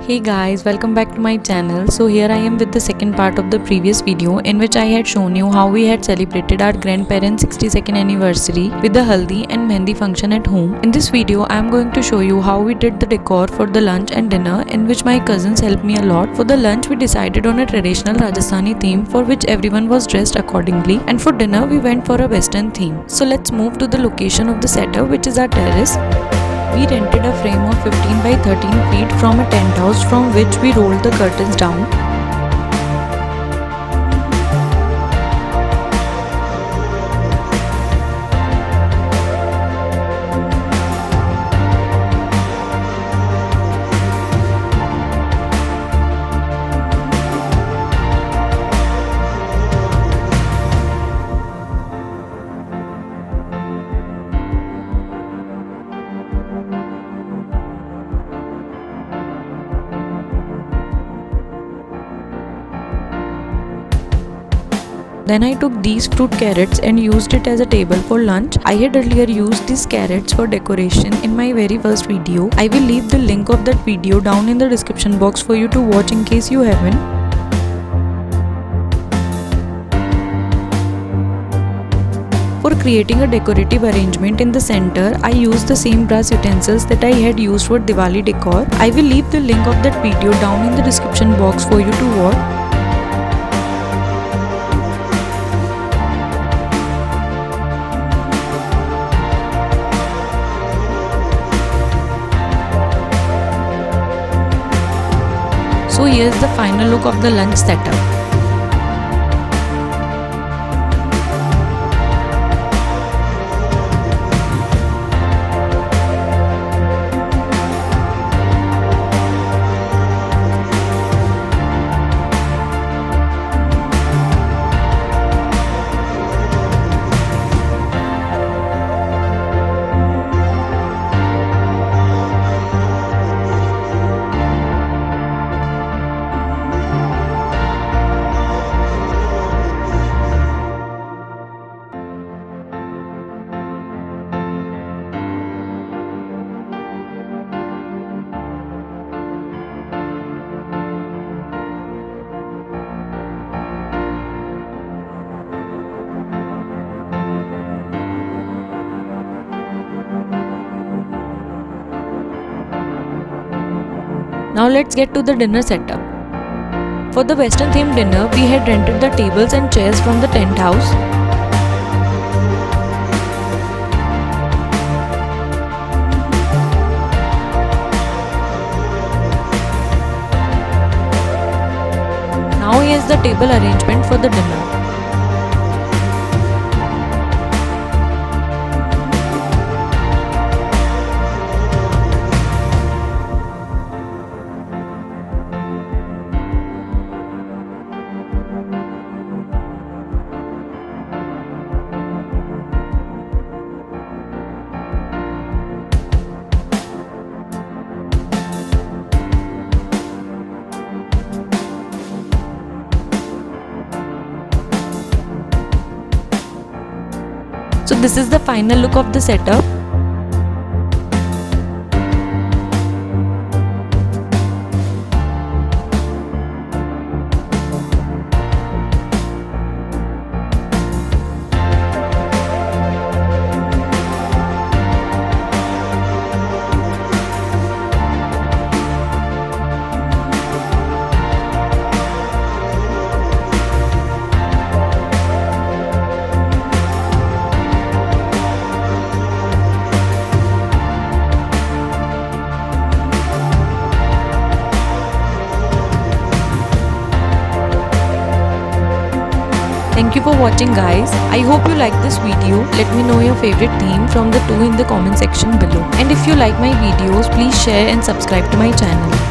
Hey guys, welcome back to my channel. So here I am with the second part of the previous video in which I had shown you how we had celebrated our grandparents' 62nd anniversary with the haldi and mehndi function at home. In this video I am going to show you how we did the decor for the lunch and dinner, in which my cousins helped me a lot. For the lunch we decided on a traditional Rajasthani theme for which everyone was dressed accordingly, and for dinner we went for a western theme. So let's move to the location of the setup, which is our terrace. We rented a frame of 15 by 13 feet from a tent house, from which we rolled the curtains down. Then I took these fruit carrots and used it as a table for lunch. I had earlier used these carrots for decoration in my very first video. I will leave the link of that video down in the description box for you to watch in case you haven't. For creating a decorative arrangement in the center, I used the same brass utensils that I had used for Diwali decor. I will leave the link of that video down in the description box for you to watch. So here's the final look of the lunch setup. Now let's get to the dinner setup. For the western themed dinner, we had rented the tables and chairs from the tent house. Now here's the table arrangement for the dinner. So this is the final look of the setup. Thank you for watching guys. I hope you like this video. Let me know your favorite theme from the two in the comment section below. And if you like my videos, please share and subscribe to my channel.